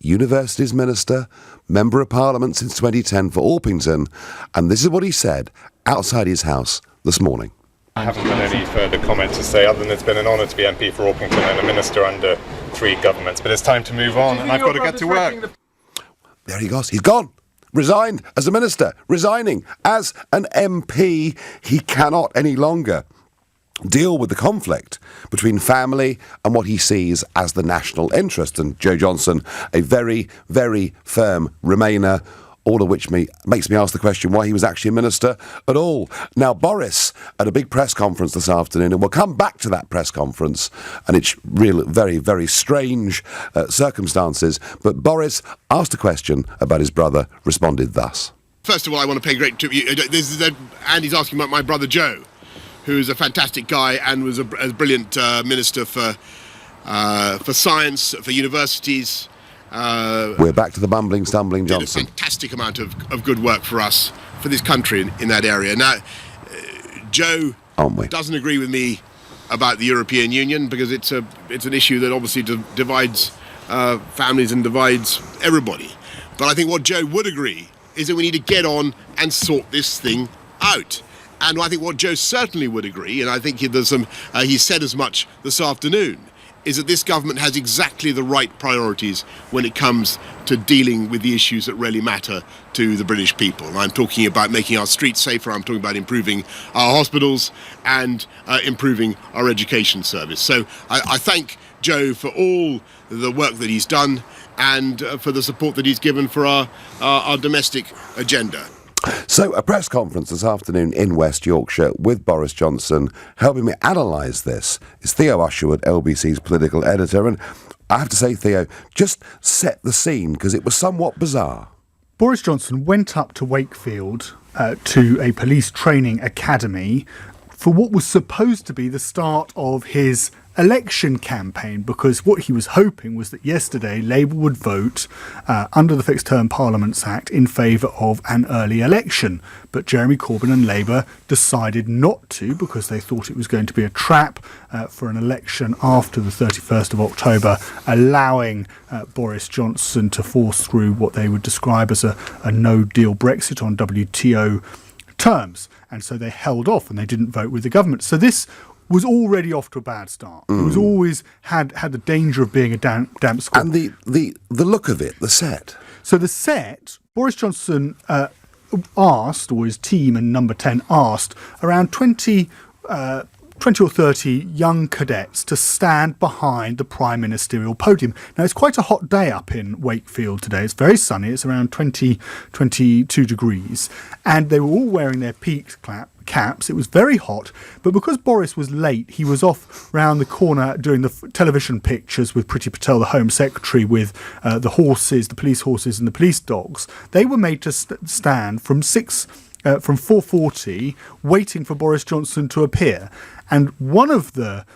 Universities Minister, Member of Parliament since 2010 for Orpington, and this is what he said outside his house this morning. I haven't got any further comment to say other than it's been an honour to be MP for Orpington and a minister under 3 governments, but it's time to move on and I've got to get to work. There he goes, he's gone. Resigned as a minister, resigning as an MP. He cannot any longer deal with the conflict between family and what he sees as the national interest. And Joe Johnson, a very, very firm Remainer, all of which makes me ask the question why he was actually a minister at all. Now, Boris, at a big press conference this afternoon, and we'll come back to that press conference, and it's really very, very strange circumstances, but Boris asked a question about his brother, responded thus. First of all, I want to pay great tribute. Andy's asking about my brother Joe, who's a fantastic guy and was a brilliant minister for science, for universities. We're back to the bumbling, stumbling Johnson. Did a fantastic amount of good work for us, for this country in that area. Now, Joe doesn't agree with me about the European Union because it's an issue that obviously divides families and divides everybody. But I think what Joe would agree is that we need to get on and sort this thing out. And I think what Joe certainly would agree, and I think he said as much this afternoon, is that this government has exactly the right priorities when it comes to dealing with the issues that really matter to the British people. And I'm talking about making our streets safer, I'm talking about improving our hospitals and improving our education service. So I thank Joe for all the work that he's done and for the support that he's given for our domestic agenda. So, a press conference this afternoon in West Yorkshire with Boris Johnson. Helping me analyse this is Theo Usherwood, LBC's political editor. And I have to say, Theo, just set the scene because it was somewhat bizarre. Boris Johnson went up to Wakefield to a police training academy for what was supposed to be the start of his election campaign, because what he was hoping was that yesterday Labour would vote under the Fixed Term Parliaments Act in favour of an early election. But Jeremy Corbyn and Labour decided not to because they thought it was going to be a trap for an election after the 31st of October, allowing Boris Johnson to force through what they would describe as a no-deal Brexit on WTO terms. And so they held off and they didn't vote with the government. So this was already off to a bad start. It was always had the danger of being a damp squib. And the look of it, the set. So the set, Boris Johnson asked, or his team and Number 10 asked, around 20 or 30 young cadets to stand behind the prime ministerial podium. Now, it's quite a hot day up in Wakefield today. It's very sunny. It's around 22 degrees. And they were all wearing their peak caps. It was very hot. But because Boris was late, he was off round the corner doing the television pictures with Priti Patel, the Home Secretary, with the horses, the police horses and the police dogs. They were made to stand from 4:40, waiting for Boris Johnson to appear. And one of the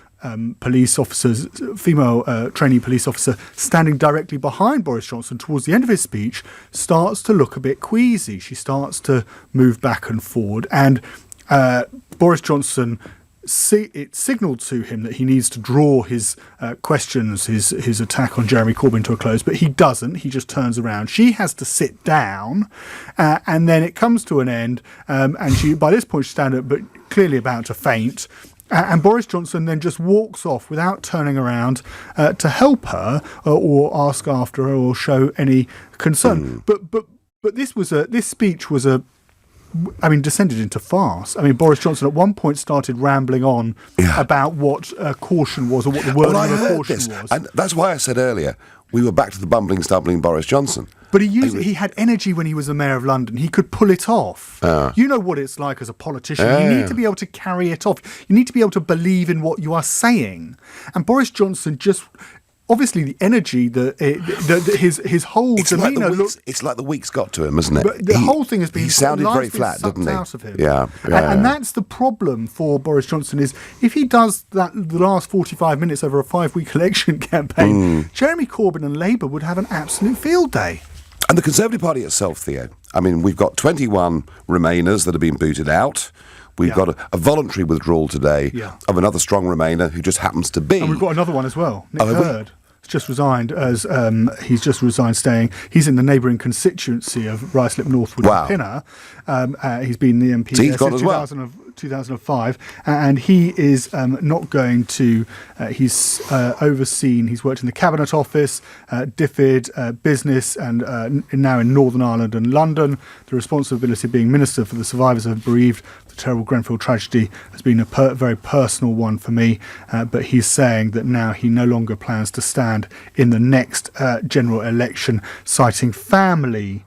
police officers, female trainee police officer, standing directly behind Boris Johnson towards the end of his speech, starts to look a bit queasy. She starts to move back and forward. And Boris Johnson, it signalled to him that he needs to draw his questions, his attack on Jeremy Corbyn to a close, but he doesn't. He just turns around. She has to sit down, and then it comes to an end, and she, by this point, she's standing up, but clearly about to faint. And Boris Johnson then just walks off without turning around to help her or ask after her or show any concern. But this speech was descended into farce. I mean, Boris Johnson at one point started rambling on about what caution was, or what the wording of a caution was. And that's why I said earlier, we were back to the bumbling, stumbling Boris Johnson. But he had energy when he was the Mayor of London. He could pull it off. You know what it's like as a politician. You need to be able to carry it off. You need to be able to believe in what you are saying. And Boris Johnson just... Obviously, the energy, his whole demeanour... It's like the week's got to him, isn't it? But the whole thing has been... He sounded very flat, didn't he? Out of him. Yeah. And that's the problem for Boris Johnson, is if he does the last 45 minutes over a 5-week election campaign, Jeremy Corbyn and Labour would have an absolute field day. And the Conservative Party itself, Theo, I mean, we've got 21 Remainers that have been booted out. We've got a voluntary withdrawal today of another strong Remainer who just happens to be... And we've got another one as well, Nick Hurd. just resigned as he's just resigned staying. He's in the neighbouring constituency of Ruislip Northwood and Pinner. He's been the MP so since 2005, and he is not going to. He's overseen. He's worked in the Cabinet Office, DFID, business, and now in Northern Ireland and London. The responsibility of being Minister for the survivors of bereaved the terrible Grenfell tragedy has been a very personal one for me. But he's saying that now he no longer plans to stand in the next general election, citing family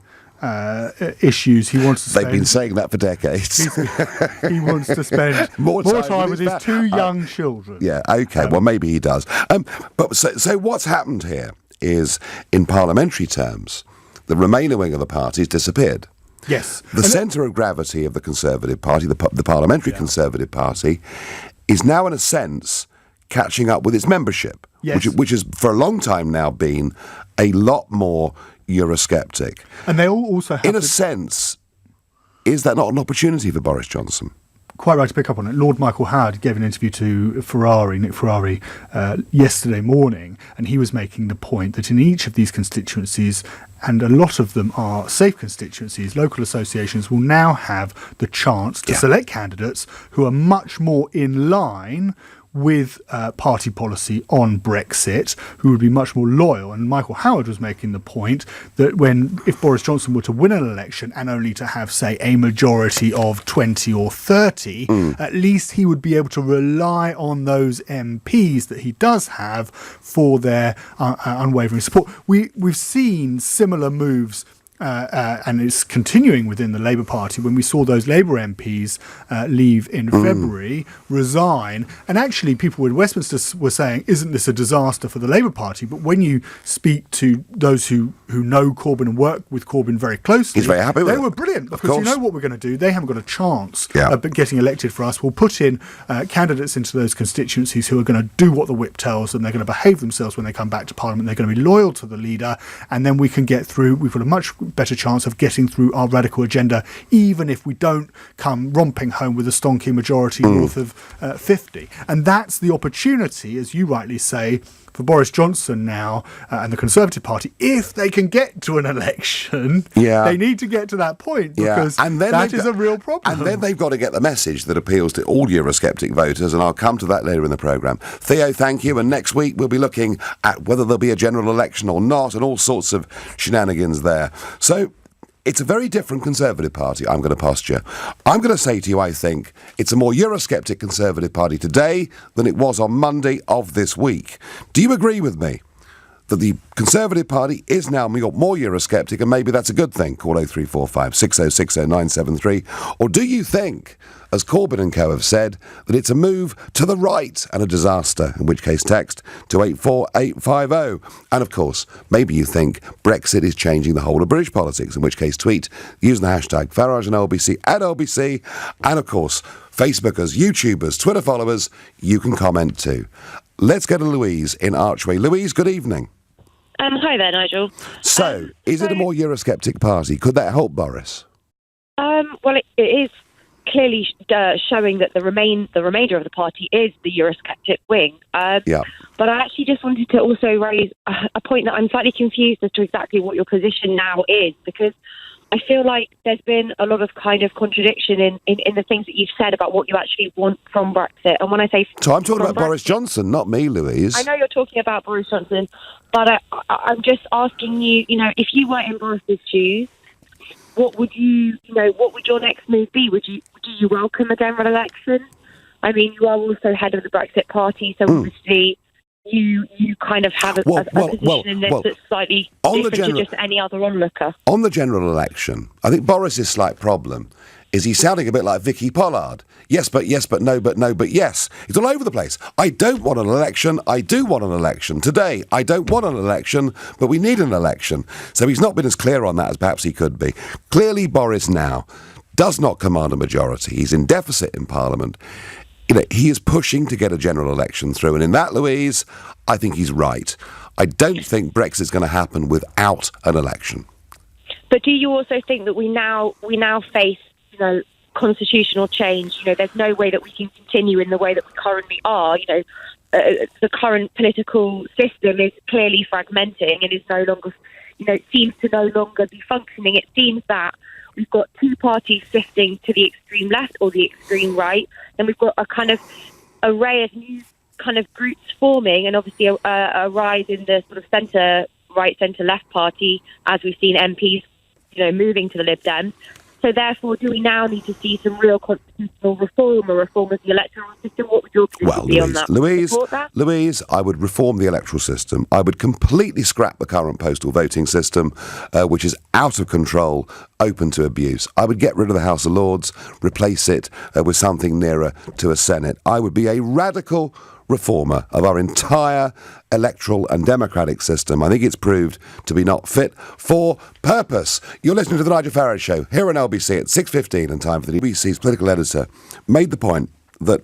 issues. He wants to They've been saying that for decades. He wants to spend more time with his two young children. Yeah, okay, well, maybe he does. But so what's happened here is, in parliamentary terms, the Remainer wing of the party has disappeared. Yes. The centre of gravity of the Conservative Party, the Parliamentary Conservative Party, is now, in a sense, catching up with its membership, which has for a long time now been a lot more Eurosceptic. And they all also have... In a sense, is that not an opportunity for Boris Johnson? Quite right to pick up on it. Lord Michael Howard gave an interview to Nick Ferrari, yesterday morning, and he was making the point that in each of these constituencies, and a lot of them are safe constituencies, local associations will now have the chance to select candidates who are much more in line with party policy on Brexit, who would be much more loyal. And Michael Howard was making the point that if Boris Johnson were to win an election and only to have, say, a majority of 20 or 30, at least he would be able to rely on those MPs that he does have for their unwavering support. We've seen similar moves and it's continuing within the Labour Party when we saw those Labour MPs leave in February, resign, and actually people in Westminster were saying, isn't this a disaster for the Labour Party? But when you speak to those who know Corbyn and work with Corbyn very closely, he's very happy with they were brilliant, because you know what we're going to do? They haven't got a chance of getting elected for us. We'll put in candidates into those constituencies who are going to do what the whip tells them. They're going to behave themselves when they come back to Parliament. They're going to be loyal to the leader, and then we can get through. We've got a much better chance of getting through our radical agenda, even if we don't come romping home with a stonky majority north of 50. And that's the opportunity, as you rightly say, for Boris Johnson now and the Conservative Party, if they can get to an election, they need to get to that point, because that is a real problem. And then they've got to get the message that appeals to all Eurosceptic voters, and I'll come to that later in the programme. Theo, thank you, and next week we'll be looking at whether there'll be a general election or not, and all sorts of shenanigans there. So it's a very different Conservative Party, I'm going to posture. I'm going to say to you, I think it's a more Eurosceptic Conservative Party today than it was on Monday of this week. Do you agree with me that the Conservative Party is now more Eurosceptic, and maybe that's a good thing? Call 0345 6060 973. Or do you think, as Corbyn and co have said, that it's a move to the right and a disaster, in which case text to 84850. And of course, maybe you think Brexit is changing the whole of British politics, in which case tweet using the hashtag Farage and LBC at LBC, and of course, Facebookers, YouTubers, Twitter followers, you can comment too. Let's go to Louise in Archway. Louise, good evening. Hi there, Nigel. So, is it a more Eurosceptic party? Could that help Boris? Well, it is clearly showing that the remainder of the party is the Eurosceptic wing. But I actually just wanted to also raise a point that I'm slightly confused as to exactly what your position now is, because I feel like there's been a lot of kind of contradiction in the things that you've said about what you actually want from Brexit. And when I say... So I'm talking about Boris Johnson, not me, Louise. I know you're talking about Boris Johnson, but I'm just asking you, if you were in Boris's shoes, what would your next move be? Do you welcome a general election? I mean, you are also head of the Brexit Party, so obviously... You kind of have a position in this that's slightly different to just any other onlooker. On the general election, I think Boris's slight problem is he's sounding a bit like Vicky Pollard. Yes, but no, but no, but yes. It's all over the place. I don't want an election. I do want an election. Today, I don't want an election, but we need an election. So he's not been as clear on that as perhaps he could be. Clearly, Boris now does not command a majority. He's in deficit in Parliament. He is pushing to get a general election through. And in that, Louise, I think he's right. I don't think Brexit's going to happen without an election. But do you also think that we now face, constitutional change? There's no way that we can continue in the way that we currently are. the current political system is clearly fragmenting and is no longer, seems to no longer be functioning. It seems that we've got two parties shifting to the extreme left or the extreme right, and we've got a kind of array of new kind of groups forming, and obviously a rise in the sort of centre-right, centre-left party, as we've seen MPs, moving to the Lib Dems. So therefore, do we now need to see some real constitutional reform or reform of the electoral system? What would your position be on that? Louise, I would reform the electoral system. I would completely scrap the current postal voting system, which is out of control, open to abuse. I would get rid of the House of Lords, replace it with something nearer to a Senate. I would be a radical reformer of our entire electoral and democratic system. I think it's proved to be not fit for purpose. You're listening to The Nigel Farage Show here on LBC at 6:15, and time for the BBC's political editor made the point that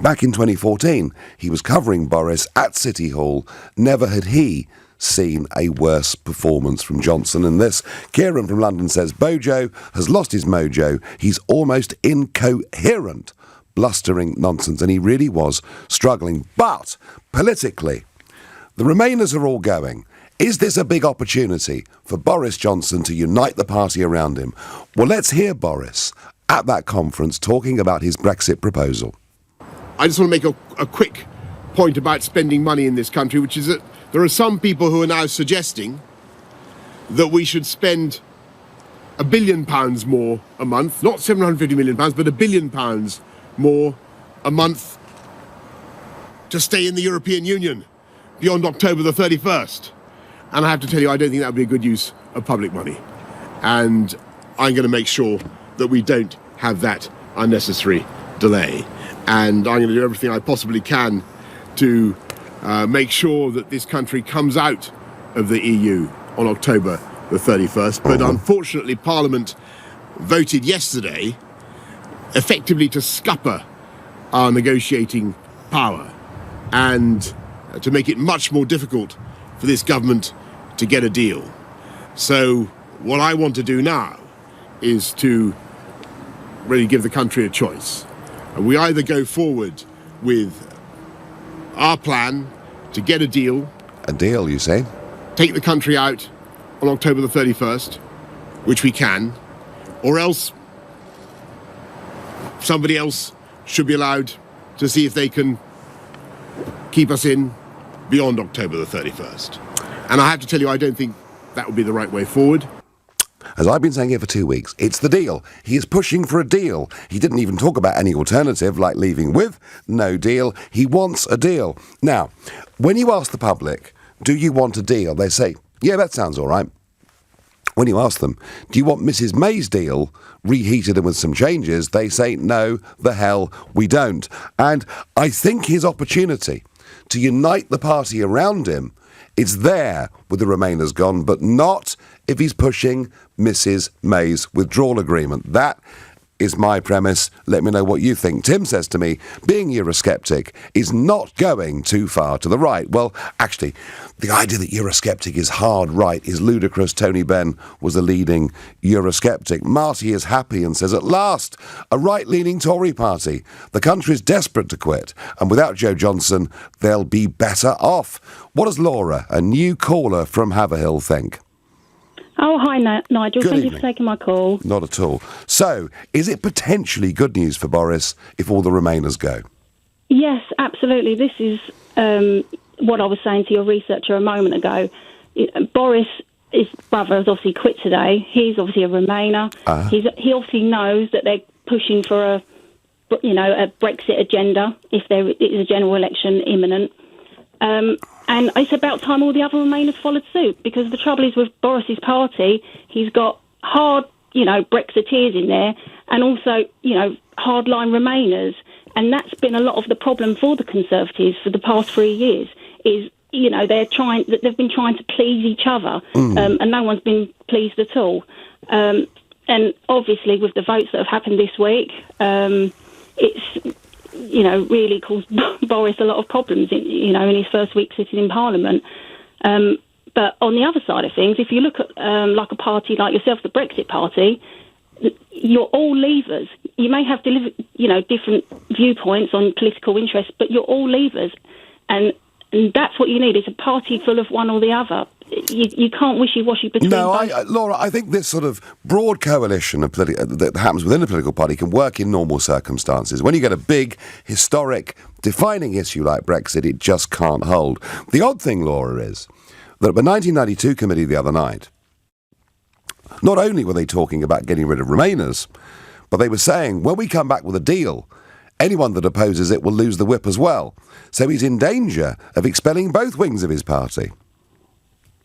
back in 2014 he was covering Boris at City Hall. Never had he seen a worse performance from Johnson. And this, Kieran from London says, Bojo has lost his mojo. He's almost incoherent. Blustering nonsense, and he really was struggling. But politically, the Remainers are all going. Is this a big opportunity for Boris Johnson to unite the party around him? Well, let's hear Boris at that conference talking about his Brexit proposal. I just want to make a quick point about spending money in this country, which is that there are some people who are now suggesting that we should spend £1 billion more a month, not £750 million, but £1 billion more a month to stay in the European Union beyond October the 31st. And I have to tell you, I don't think that would be a good use of public money. And I'm going to make sure that we don't have that unnecessary delay. And I'm going to do everything I possibly can to make sure that this country comes out of the EU on October the 31st. But unfortunately, Parliament voted yesterday effectively to scupper our negotiating power and to make it much more difficult for this government to get a deal. So what I want to do now is to really give the country a choice. And we either go forward with our plan to get a deal. A deal, you say? Take the country out on October the 31st, which we can, or else somebody else should be allowed to see if they can keep us in beyond October the 31st. And I have to tell you, I don't think that would be the right way forward. As I've been saying here for 2 weeks, it's the deal. He is pushing for a deal. He didn't even talk about any alternative, like leaving with no deal. He wants a deal. Now, when you ask the public, do you want a deal? They say, yeah, that sounds all right. When you ask them, do you want Mrs. May's deal reheated and with some changes? They say, no, the hell we don't. And I think his opportunity to unite the party around him is there with the Remainers gone, but not if he's pushing Mrs. May's withdrawal agreement. That is my premise. Let me know what you think. Tim says to me, being Eurosceptic is not going too far to the right. Well, actually, the idea that Eurosceptic is hard right is ludicrous. Tony Benn was a leading Eurosceptic. Marty is happy and says, at last, a right-leaning Tory party. The country is desperate to quit, and without Joe Johnson, they'll be better off. What does Laura, a new caller from Haverhill, think? Oh, hi, Nigel. Good Thank evening. you for taking my call. Not at all. So, is it potentially good news for Boris if all the Remainers go? Yes, absolutely. This is what I was saying to your researcher a moment ago. Boris, his brother, has obviously quit today. He's obviously a Remainer. He obviously knows that they're pushing for a Brexit agenda if there is a general election imminent. And it's about time all the other Remainers followed suit, because the trouble is with Boris's party, he's got hard, Brexiteers in there, and also, hardline Remainers. And that's been a lot of the problem for the Conservatives for the past 3 years, is, they've been trying to please each other, and no one's been pleased at all. And obviously with the votes that have happened this week, it's really caused Boris a lot of problems, in his first week sitting in Parliament. But on the other side of things, if you look at like a party like yourself, the Brexit Party, you're all leavers. You may have different viewpoints on political interests, but you're all leavers, and that's what you need. Is a party full of one or the other. You can't wishy-washy between. No, Laura, I think this sort of broad coalition of that happens within a political party can work in normal circumstances. When you get a big, historic, defining issue like Brexit, it just can't hold. The odd thing, Laura, is that at the 1992 committee the other night, not only were they talking about getting rid of Remainers, but they were saying, when we come back with a deal, anyone that opposes it will lose the whip as well. So he's in danger of expelling both wings of his party.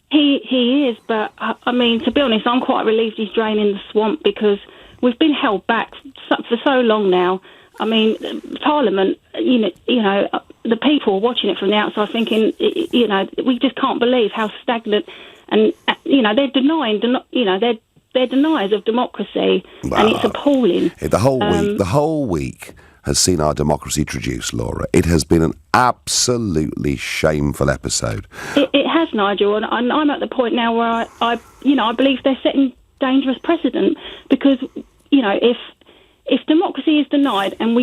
He is, but I mean, to be honest, I'm quite relieved he's draining the swamp, because we've been held back for so long now. I mean, Parliament, you know, the people are watching it from the outside thinking, we just can't believe how stagnant, and they're denying, they're deniers of democracy, and it's appalling. The whole week has seen our democracy traduced, Laura. It has been an absolutely shameful episode. It has, Nigel, and I'm at the point now where I believe they're setting dangerous precedent, because if democracy is denied and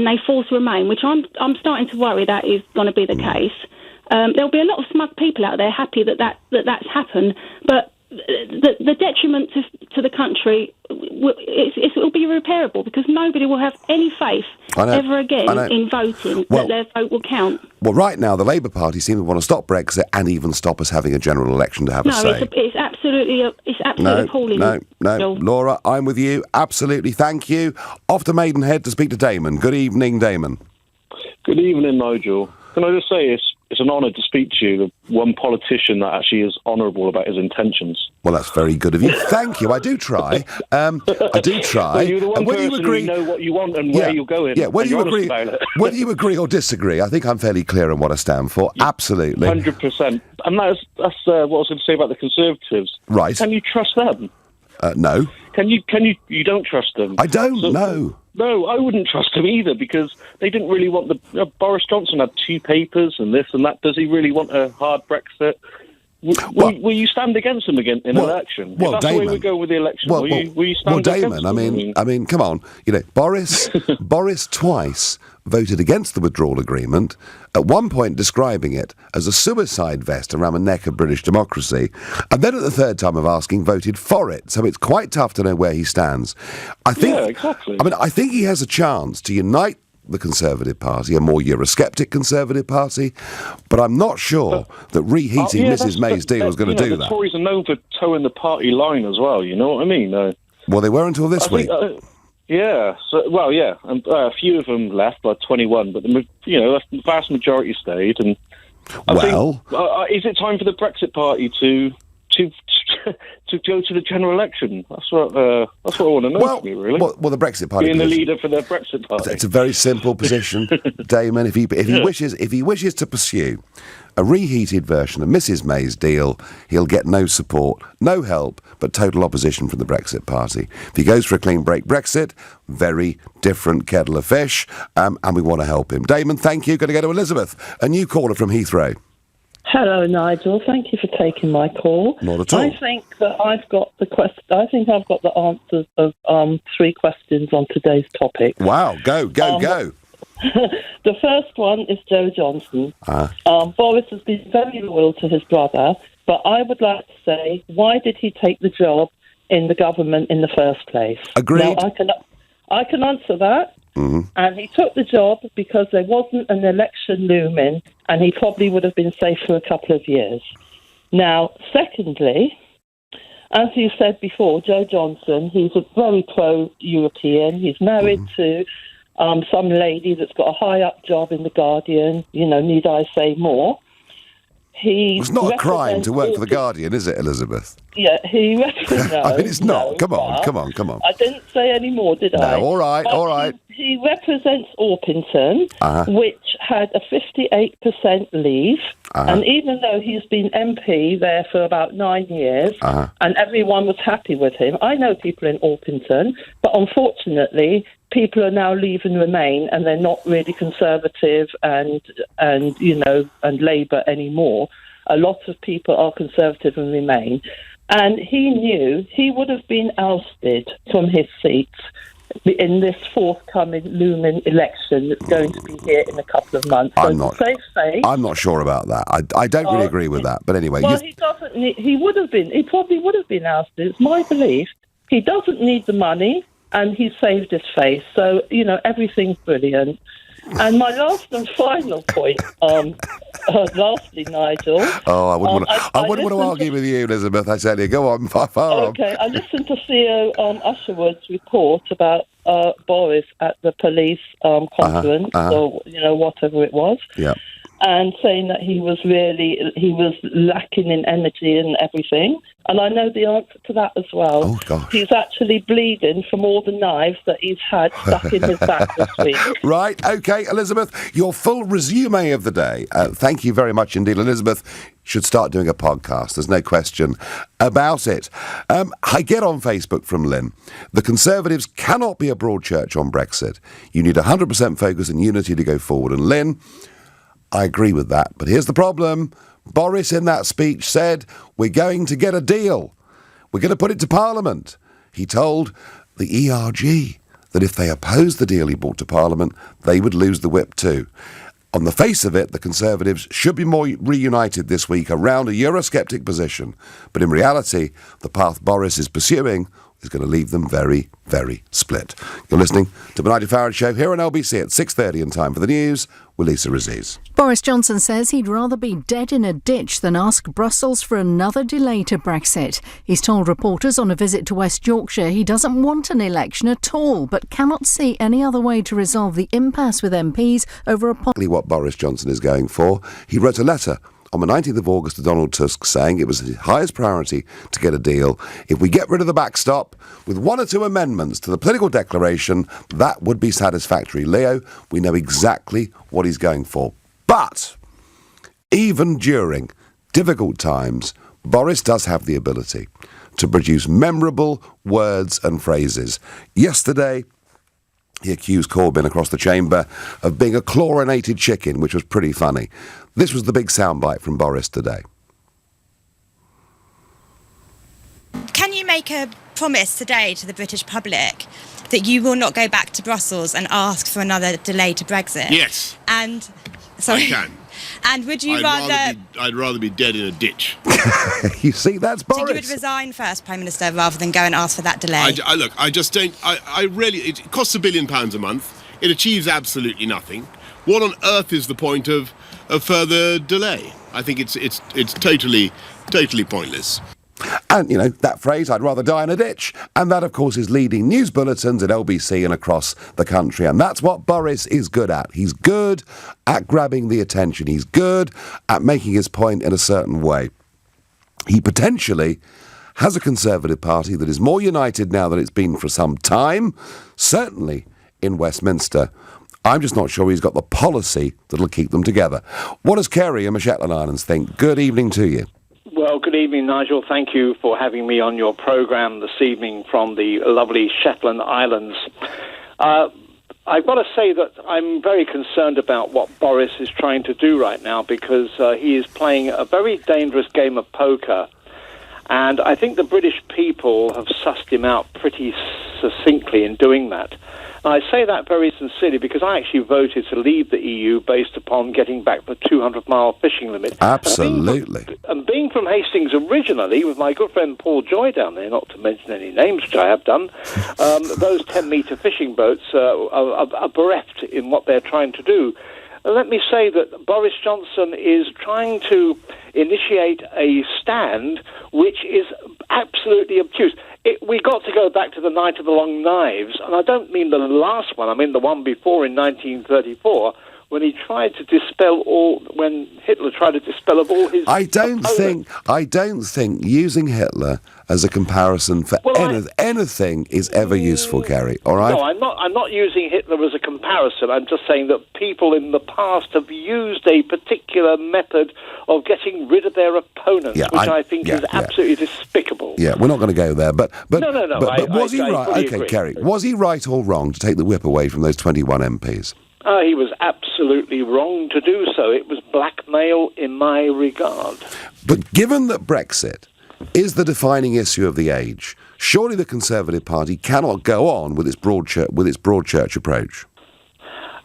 they force Remain, which I'm starting to worry that is going to be the case, there'll be a lot of smug people out there happy that's happened, but the detriment to the country, it will be irreparable, because nobody will have any faith ever again in voting that their vote will count. Well, right now, the Labour Party seem to want to stop Brexit and even stop us having a general election to have a say. No, it's absolutely appalling. No, Laura, I'm with you. Absolutely, thank you. Off to Maidenhead to speak to Damon. Good evening, Damon. Good evening, Nigel. Can I just say it's an honour to speak to you, the one politician that actually is honourable about his intentions. Well, that's very good of you. Thank you. I do try. I do try. Well, you're the one person who know what you want and where you're going. Yeah, whether you agree or disagree, I think I'm fairly clear on what I stand for. Yeah, absolutely. 100%. And that's what I was going to say about the Conservatives. Right. Can you trust them? No. Can you don't trust them? I don't, no. No, I wouldn't trust them either, because they didn't really want Boris Johnson had 2 papers and this and that. Does he really want a hard Brexit? Will you stand against him again in an election? If that's Damon, the way we go with the election, will you stand against him? I mean, come on. Boris twice voted against the withdrawal agreement, at one point describing it as a suicide vest around the neck of British democracy, and then at the third time of asking, voted for it. So it's quite tough to know where he stands. Exactly. I think he has a chance to unite the Conservative Party, a more Eurosceptic Conservative Party, but I'm not sure that reheating Mrs May's deal is going to do that. The Tories are known for towing the party line as well, you know what I mean? Well, they were until this week. And a few of them left, like 21, but the vast majority stayed. And I think, is it time for the Brexit Party to go to the general election? That's what I want to know. Really. Well, the Brexit Party being the leader for the Brexit Party. It's a very simple position, Damon. If he wishes to pursue a reheated version of Mrs May's deal, he'll get no support, no help, but total opposition from the Brexit Party. If he goes for a clean break Brexit, very different kettle of fish, and we want to help him. Damon, thank you. Going to go to Elizabeth, a new caller from Heathrow. Hello, Nigel. Thank you for taking my call. Not at all. I think that I've got the answers of 3 questions on today's topic. Wow, go. The first one is Joe Johnson. Boris has been very loyal to his brother, but I would like to say, why did he take the job in the government in the first place? Agreed. Now, I can answer that. Mm-hmm. And he took the job because there wasn't an election looming, and he probably would have been safe for a couple of years. Now, secondly, as you said before, Joe Johnson, he's a very pro-European. He's married to some lady that's got a high-up job in The Guardian. Need I say more? It's not a crime to work for The Guardian, is it, Elizabeth? Yeah, he represents... it's not. Come on. I didn't say any more, did I? No, all right. He represents Orpington, which had a 58% leave, and even though he's been MP there for about 9 years, and everyone was happy with him, I know people in Orpington, but unfortunately, people are now leaving Remain, and they're not really Conservative and Labour anymore. A lot of people are Conservative and Remain. And he knew he would have been ousted from his seat in this forthcoming looming election that's going to be here in a couple of months. I'm not sure about that. I don't really agree with that. But anyway, well, he doesn't need. He probably would have been ousted. It's my belief. He doesn't need the money, and he saved his face. So everything's brilliant. And my last and final point, lastly, Nigel. Oh, I wouldn't want to argue with you, Elizabeth. I tell you, go on, far on. Okay, I listened to CEO Usherwood's report about Boris at the police conference, or whatever it was. Yeah. And saying that he was lacking in energy and everything. And I know the answer to that as well. Oh, gosh. He's actually bleeding from all the knives that he's had stuck in his back this week. Right, OK, Elizabeth, your full resume of the day. Thank you very much indeed. Elizabeth should start doing a podcast. There's no question about it. I get on Facebook from Lynn. The Conservatives cannot be a broad church on Brexit. You need 100% focus and unity to go forward. And Lynn, I agree with that. But here's the problem. Boris in that speech said, we're going to get a deal. We're going to put it to Parliament. He told the ERG that if they opposed the deal he brought to Parliament, they would lose the whip too. On the face of it, the Conservatives should be more reunited this week around a Eurosceptic position. But in reality, the path Boris is pursuing is going to leave them very, very split. You're listening to the Nigel Farage Show here on LBC at 6:30 in time for the news with Lisa Aziz. Boris Johnson says he'd rather be dead in a ditch than ask Brussels for another delay to Brexit. He's told reporters on a visit to West Yorkshire he doesn't want an election at all, but cannot see any other way to resolve the impasse with MPs over what Boris Johnson is going for. He wrote a letter on the 19th of August to Donald Tusk saying it was his highest priority to get a deal. If we get rid of the backstop with one or two amendments to the political declaration, that would be satisfactory. Leo, we know exactly what he's going for. But even during difficult times, Boris does have the ability to produce memorable words and phrases. Yesterday, he accused Corbyn across the chamber of being a chlorinated chicken, which was pretty funny. This was the big soundbite from Boris today. Can you make a promise today to the British public that you will not go back to Brussels and ask for another delay to Brexit? Yes. I can. And would you I'd rather be dead in a ditch. You see, that's Boris. So you would resign first, Prime Minister, rather than go and ask for that delay? I just don't. It costs £1 billion a month. It achieves absolutely nothing. What on earth is the point of further delay? I think it's totally pointless. And, that phrase, I'd rather die in a ditch. And that, of course, is leading news bulletins at LBC and across the country. And that's what Boris is good at. He's good at grabbing the attention. He's good at making his point in a certain way. He potentially has a Conservative Party that is more united now than it's been for some time, certainly in Westminster. I'm just not sure he's got the policy that'll keep them together. What does Kerry and the Shetland Islands think? Good evening to you. Well, good evening, Nigel. Thank you for having me on your programme this evening from the lovely Shetland Islands. I've got to say that I'm very concerned about what Boris is trying to do right now because he is playing a very dangerous game of poker. And I think the British people have sussed him out pretty succinctly in doing that. And I say that very sincerely because I actually voted to leave the EU based upon getting back the 200-mile fishing limit. Absolutely. And being from Hastings originally, with my good friend Paul Joy down there, not to mention any names, which I have done, those 10-metre fishing boats are bereft in what they're trying to do. Let me say that Boris Johnson is trying to initiate a stand which is absolutely obtuse. We got to go back to the Night of the Long Knives, and I don't mean the last one, I mean the one before in 1934, when Hitler tried to dispel all his... I don't think using Hitler as a comparison for anything is ever useful, Kerry, all right? No, I'm not using Hitler as a comparison. I'm just saying that people in the past have used a particular method of getting rid of their opponents, which I think is absolutely despicable. Yeah, we're not going to go there, but No. But was he right? Okay, Kerry, was he right or wrong to take the whip away from those 21 MPs? He was absolutely wrong to do so. It was blackmail in my regard. But given that Brexit is the defining issue of the age. Surely the Conservative Party cannot go on with its broad church approach.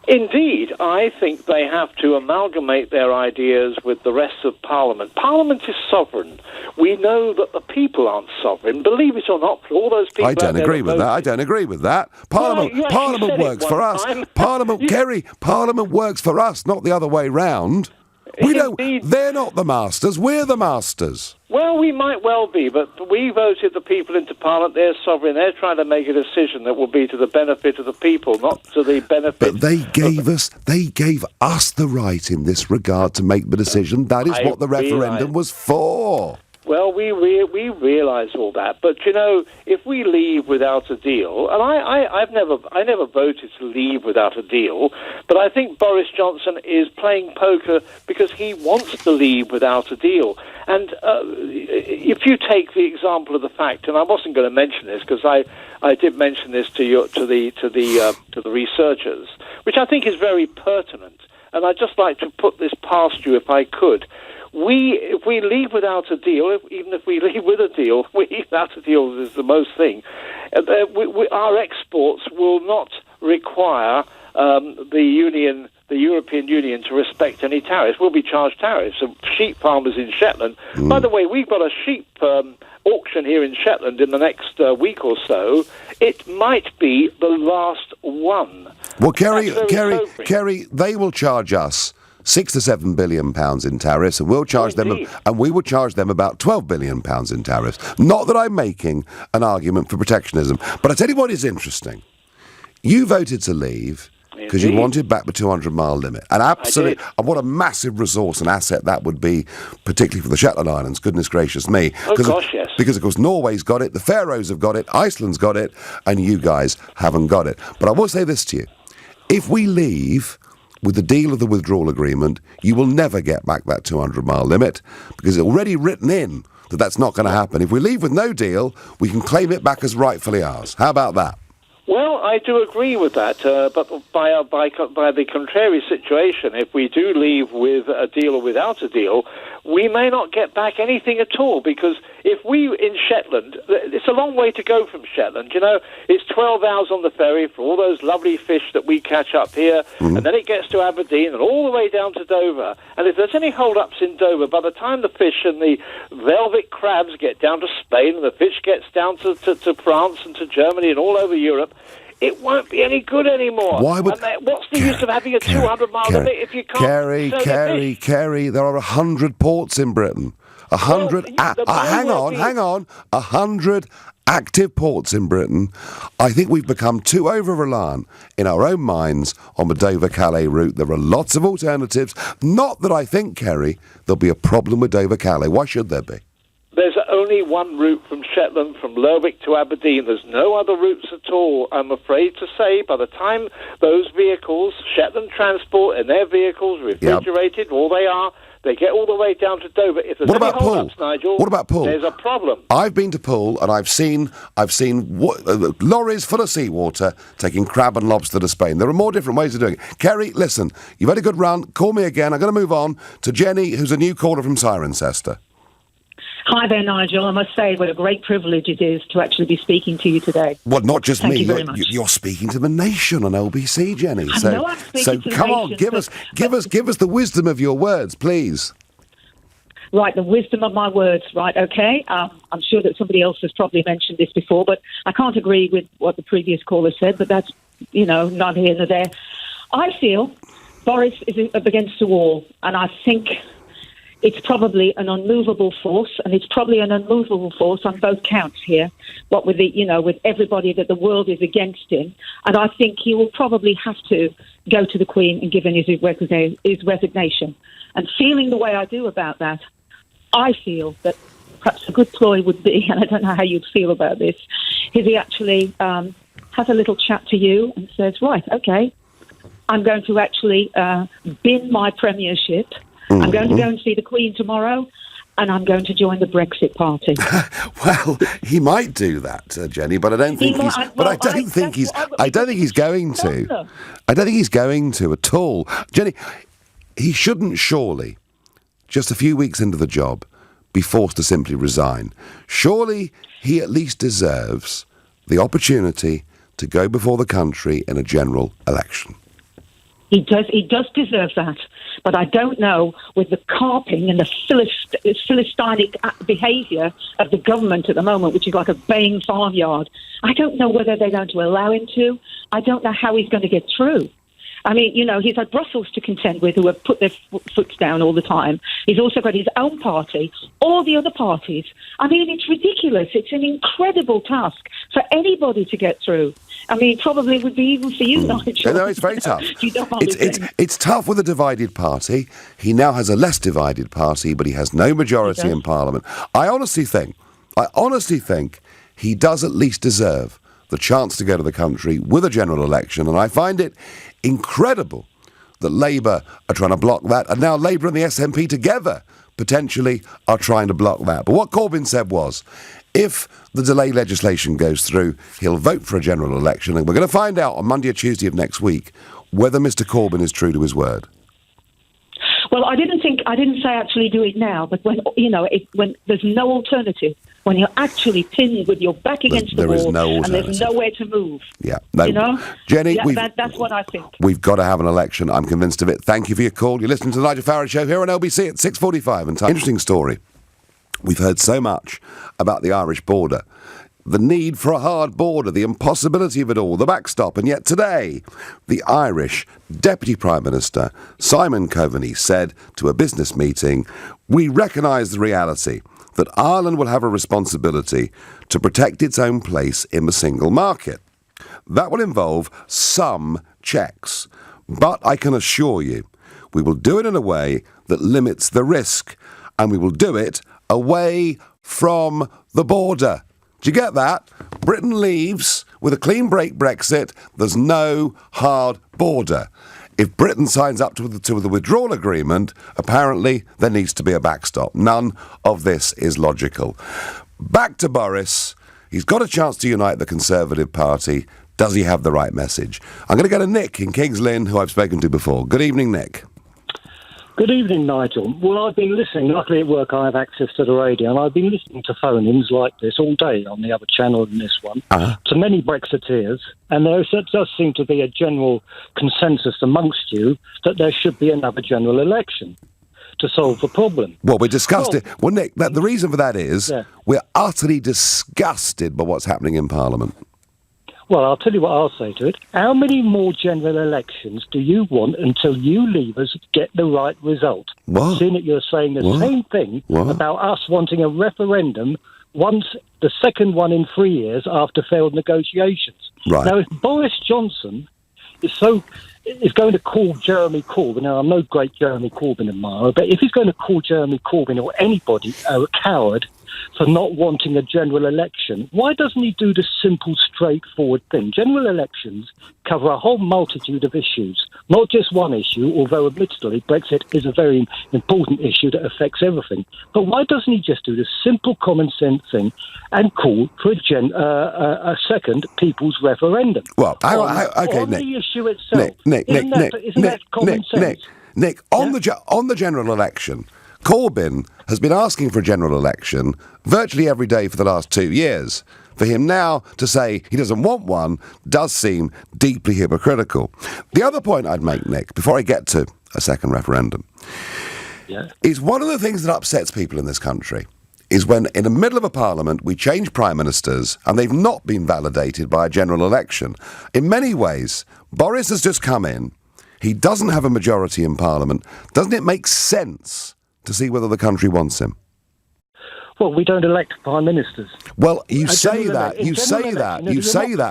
Indeed, I think they have to amalgamate their ideas with the rest of Parliament. Parliament is sovereign. We know that the people aren't sovereign. Believe it or not, for all those people I don't agree with that. I don't agree with that. Parliament works for us. Parliament works for us, not the other way round. They're not the masters. We're the masters. Well, we might well be, but we voted the people into Parliament. They're sovereign. They're trying to make a decision that will be to the benefit of the people, not to the benefit. But they gave us the right in this regard to make the decision. That is what the referendum was for. Well, we realise all that, but you know, if we leave without a deal, and I never voted to leave without a deal, but I think Boris Johnson is playing poker because he wants to leave without a deal. And if you take the example of the fact, and I wasn't going to mention this because I did mention this to the researchers, which I think is very pertinent, and I'd just like to put this past you if I could. If we leave without a deal, even if we leave with a deal, without a deal is the most thing, our exports will not require the European Union to respect any tariffs. We'll be charged tariffs. So sheep farmers in Shetland. By the way, we've got a sheep auction here in Shetland in the next week or so. It might be the last one. Well, Kerry, they will charge us £6 to £7 billion in tariffs, and we'll charge them, and we will charge them about £12 billion in tariffs. Not that I'm making an argument for protectionism, but I tell you what is interesting. You voted to leave because you wanted back the 200-mile limit, and absolutely, and what a massive resource and asset that would be, particularly for the Shetland Islands. Goodness gracious me! Yes. Because of course Norway's got it, the Faroes have got it, Iceland's got it, and you guys haven't got it. But I will say this to you: if we leave with the deal of the withdrawal agreement, you will never get back that 200-mile limit because it's already written in that that's not going to happen. If we leave with no deal, we can claim it back as rightfully ours. How about that? Well, I do agree with that, but by the contrary situation, if we do leave with a deal or without a deal, we may not get back anything at all, because if we in Shetland, it's a long way to go from Shetland, you know, it's 12 hours on the ferry for all those lovely fish that we catch up here, and then it gets to Aberdeen and all the way down to Dover, and if there's any hold-ups in Dover, by the time the fish and the velvet crabs get down to Spain and the fish gets down to France and to Germany and all over Europe, it won't be any good anymore. What's the use of having a 200-mile limit if you can't Kerry, there are 100 ports in Britain. 100... hang on. 100 active ports in Britain. I think we've become too over-reliant in our own minds on the Dover-Calais route. There are lots of alternatives. Not that I think, Kerry, there'll be a problem with Dover-Calais. Why should there be? There's only one route from Shetland, from Lerwick to Aberdeen. There's no other routes at all. I'm afraid to say, by the time those vehicles, Shetland Transport and their vehicles, refrigerated, all they are, they get all the way down to Dover. If there's any hold-ups, Nigel, what about Poole? There's a problem. I've been to Poole, and I've seen lorries full of seawater taking crab and lobster to Spain. There are more different ways of doing it. Kerry, listen, you've had a good run. Call me again. I'm going to move on to Jenny, who's a new caller from Cirencester. Hi there, Nigel. I must say what a great privilege it is to actually be speaking to you today. Well, not just Thank me. You very much. You're speaking to the nation on LBC, Jenny. I know I'm speaking to the come nation, on, give us the wisdom of your words, please. Right, the wisdom of my words. Right, okay. I'm sure that somebody else has probably mentioned this before, but I can't agree with what the previous caller said. But that's, not here nor there. I feel Boris is up against the wall, and I think it's probably an unmovable force, and it's probably an unmovable force on both counts here. What with with everybody that the world is against him, and I think he will probably have to go to the Queen and give in his resignation. And feeling the way I do about that, I feel that perhaps a good ploy would be, and I don't know how you'd feel about this, if he actually has a little chat to you and says, right, okay, I'm going to actually bin my premiership. I'm going to go and see the Queen tomorrow, and I'm going to join the Brexit party. Well, he might do that, Jenny, but I don't think he's. I don't think he's. I don't think he's going to. I don't think he's going to at all, Jenny. He shouldn't surely, just a few weeks into the job, be forced to simply resign. Surely he at least deserves the opportunity to go before the country in a general election. He does deserve that. But I don't know, with the carping and the Philistinic behaviour of the government at the moment, which is like a baying farmyard, I don't know whether they're going to allow him to. I don't know how he's going to get through. I mean, he's had Brussels to contend with, who have put their foot down all the time. He's also got his own party, all the other parties. I mean, it's ridiculous. It's an incredible task for anybody to get through. I mean, probably would be even for you, Nigel. No, it's very tough. You don't mind it's tough with a divided party. He now has a less divided party, but he has no majority in Parliament. I honestly think he does at least deserve the chance to go to the country with a general election, and I find it incredible that Labour are trying to block that, and now Labour and the SNP together potentially are trying to block that. But what Corbyn said was, if the delay legislation goes through, he'll vote for a general election, and we're going to find out on Monday or Tuesday of next week whether Mr Corbyn is true to his word. Well, I didn't say actually do it now, but when there's no alternative, when you're actually pinned with your back against the wall and there's nowhere to move. Yeah, no. Jenny, that's what I think. We've got to have an election. I'm convinced of it. Thank you for your call. You're listening to the Nigel Farage Show here on LBC at 6:45. And interesting story. We've heard so much about the Irish border, the need for a hard border, the impossibility of it all, the backstop. And yet today, the Irish Deputy Prime Minister, Simon Coveney, said to a business meeting, "We recognise the reality that Ireland will have a responsibility to protect its own place in the single market. That will involve some checks. But I can assure you, we will do it in a way that limits the risk, and we will do it away from the border." Do you get that? Britain leaves with a clean break Brexit. There's no hard border. If Britain signs up to the withdrawal agreement, apparently there needs to be a backstop. None of this is logical. Back to Boris. He's got a chance to unite the Conservative Party. Does he have the right message? I'm going to go to Nick in Kings Lynn, who I've spoken to before. Good evening, Nick. Good evening, Nigel. Well, I've been listening. Luckily at work I have access to the radio, and I've been listening to phone-ins like this all day on the other channel than this one, to many Brexiteers, and there does seem to be a general consensus amongst you that there should be another general election to solve the problem. Well, we discussed it. Well, Nick, the reason for that is we're utterly disgusted by what's happening in Parliament. Well, I'll tell you what I'll say to it. How many more general elections do you want until you leavers get the right result? What? Seeing that you're saying the same thing about us wanting a referendum once, the second one in 3 years after failed negotiations. Right. Now, if Boris Johnson is going to call Jeremy Corbyn, now I'm no great Jeremy Corbyn admirer, but if he's going to call Jeremy Corbyn or anybody a coward for not wanting a general election, why doesn't he do the simple, straightforward thing? General elections cover a whole multitude of issues, not just one issue, although admittedly Brexit is a very important issue that affects everything. But why doesn't he just do the simple, common sense thing and call for a second people's referendum? Well, okay, on Nick. the issue itself. Nick, isn't that common sense? Nick, on the general election, Corbyn has been asking for a general election virtually every day for the last 2 years. For him now to say he doesn't want one does seem deeply hypocritical. The other point I'd make, Nick, before I get to a second referendum, is one of the things that upsets people in this country is when in the middle of a parliament we change prime ministers and they've not been validated by a general election. In many ways, Boris has just come in. He doesn't have a majority in parliament. Doesn't it make sense to see whether the country wants him? Well, we don't elect prime ministers. Well, you say that,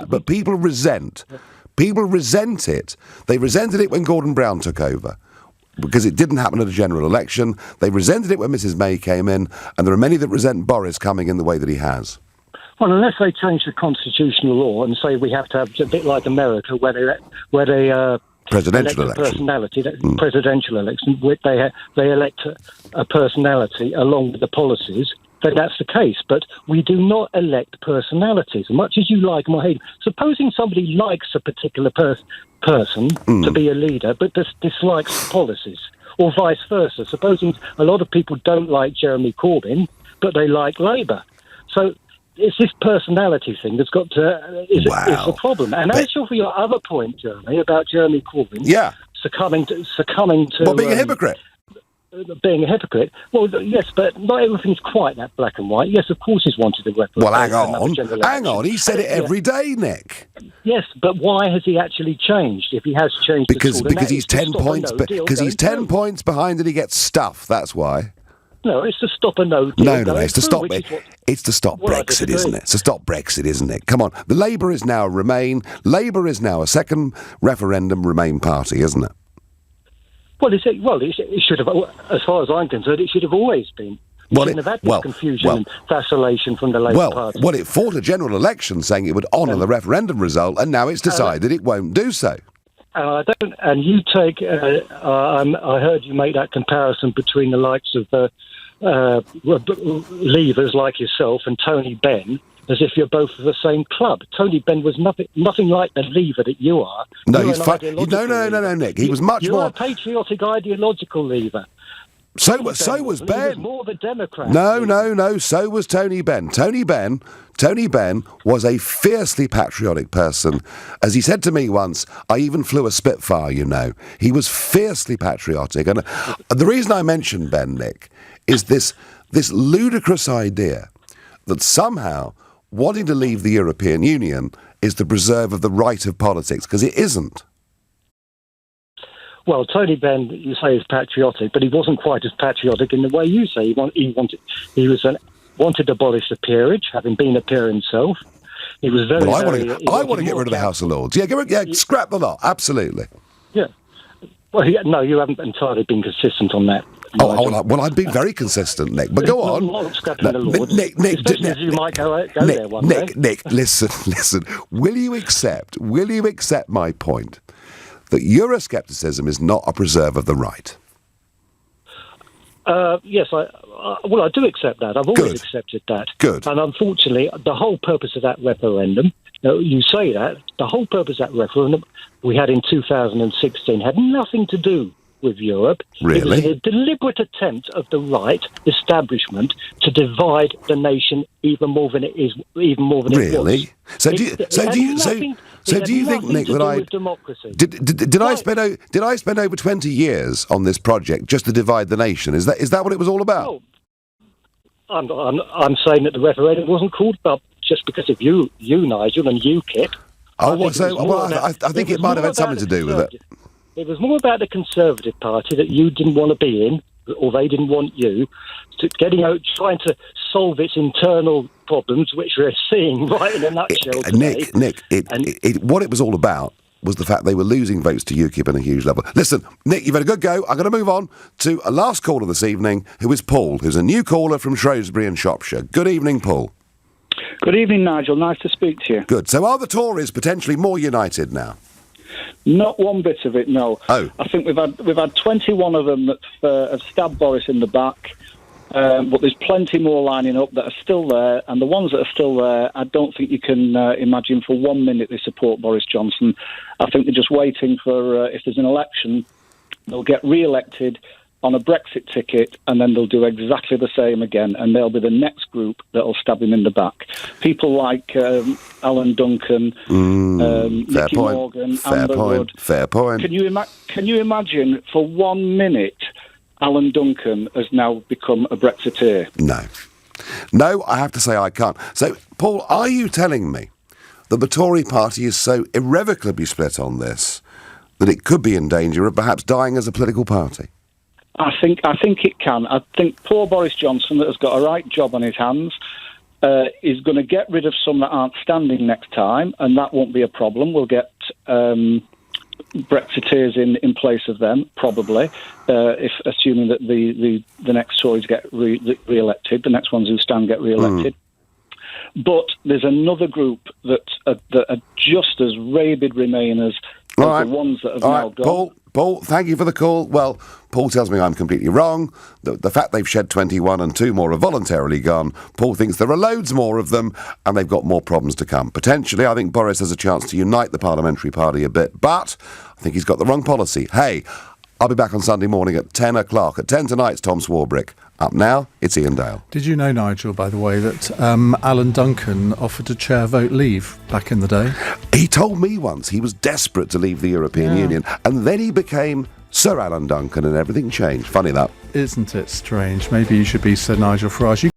but people resent it. They resented it when Gordon Brown took over, because it didn't happen at a general election. They resented it when Mrs May came in, and there are many that resent Boris coming in the way that he has. Well, unless they change the constitutional law and say we have to have a bit like America, where they presidential election. Presidential election, they elect a personality along with the policies, then that's the case. But we do not elect personalities, much as you like them or hate them. Supposing somebody likes a particular person to be a leader, but dislikes policies, or vice versa. Supposing a lot of people don't like Jeremy Corbyn, but they like Labour. So it's this personality thing that's got to is the problem. And as for your other point, Jeremy, about Jeremy Corbyn, succumbing to being a hypocrite. Being a hypocrite. Well, yes, but not everything's quite that black and white. Yes, of course he's wanted to represent. Well, hang on. He said it every day, Nick. Yes, but why has he actually changed? If he has changed, because he's 10 points. Because he's 10 points behind and he gets stuff. That's why. No, it's to stop a no deal. No, it's to stop it. It's to stop Brexit, isn't it? It's to stop Brexit, isn't it? Come on, the Labour is now Remain. Labour is now a second referendum Remain party, isn't it? Well, it should have, as far as I'm concerned, it should have always been. It shouldn't have had this confusion and vacillation from the Labour Party. Well, it fought a general election saying it would honour the referendum result, and now it's decided it won't do so. And you take, I heard you make that comparison between the likes of Leavers like yourself and Tony Benn, as if you're both of the same club. Tony Benn was nothing like the Leaver that you are. No, no, Nick. He was much more... You're a patriotic, ideological Leaver. So was Ben. He was more the Democrat. No. So was Tony Benn. Tony Benn was a fiercely patriotic person. As he said to me once, I even flew a Spitfire, you know. He was fiercely patriotic. And the reason I mention Ben, Nick, is this ludicrous idea that somehow wanting to leave the European Union is the preserve of the right of politics, because it isn't. Well, Tony Benn, you say, is patriotic, but he wasn't quite as patriotic in the way you say. He wanted to abolish the peerage, having been a peer himself. He was very. Well, I want to get rid of the House of Lords. Scrap the lot. Absolutely. Yeah. Well, no, you haven't entirely been consistent on that. Well, I've been very consistent, Nick. But go on. Nick, you might go there one day. Nick, listen. Will you accept my point that Euroscepticism is not a preserve of the right? Yes, I do accept that. I've always accepted that. Good. And unfortunately, the whole purpose of that referendum, you say that, the whole purpose of that referendum we had in 2016 had nothing to do with Europe. Really? It was a deliberate attempt of the right establishment to divide the nation even more than it was. Really? So do you think, Nick, that did I spend over 20 years on this project just to divide the nation? Is that what it was all about? Well, I'm saying that the referendum wasn't called up just because of you, Nigel, and UKIP. I think it might have had something to do with it. It was more about the Conservative Party that you didn't want to be in, or they didn't want you, trying to solve its internal problems, which we're seeing right in a nutshell today. Nick, what it was all about was the fact they were losing votes to UKIP on a huge level. Listen, Nick, you've had a good go. I'm going to move on to a last caller this evening, who is Paul, who's a new caller from Shrewsbury in Shropshire. Good evening, Paul. Good evening, Nigel. Nice to speak to you. Good. So are the Tories potentially more united now? Not one bit of it, no. Oh. I think we've had 21 of them that have stabbed Boris in the back, but there's plenty more lining up that are still there, and the ones that are still there, I don't think you can imagine for 1 minute they support Boris Johnson. I think they're just waiting for, if there's an election, they'll get re-elected on a Brexit ticket, and then they'll do exactly the same again, and they'll be the next group that'll stab him in the back. People like Alan Duncan, Nicky Morgan, Amber Rudd. Fair point. Can you imagine for 1 minute Alan Duncan has now become a Brexiteer? No, I have to say I can't. So, Paul, are you telling me that the Tory party is so irrevocably split on this that it could be in danger of perhaps dying as a political party? I think it can. I think poor Boris Johnson, that has got a right job on his hands, is going to get rid of some that aren't standing next time, and that won't be a problem. We'll get Brexiteers in place of them, probably, if assuming that the next Tories get re-elected, the next ones who stand get re-elected. But there's another group that are just as rabid Remainers as the ones that have now gone. Paul, thank you for the call. Well, Paul tells me I'm completely wrong. The fact they've shed 21 and 2 more are voluntarily gone. Paul thinks there are loads more of them and they've got more problems to come. Potentially, I think Boris has a chance to unite the parliamentary party a bit, but I think he's got the wrong policy. Hey, I'll be back on Sunday morning at 10 o'clock. At 10 tonight's Tom Swarbrick. Up now, it's Ian Dale. Did you know, Nigel, by the way, that Alan Duncan offered to chair vote leave back in the day? He told me once he was desperate to leave the European Union, and then he became Sir Alan Duncan and everything changed. Funny that. Isn't it strange? Maybe you should be Sir Nigel Farage.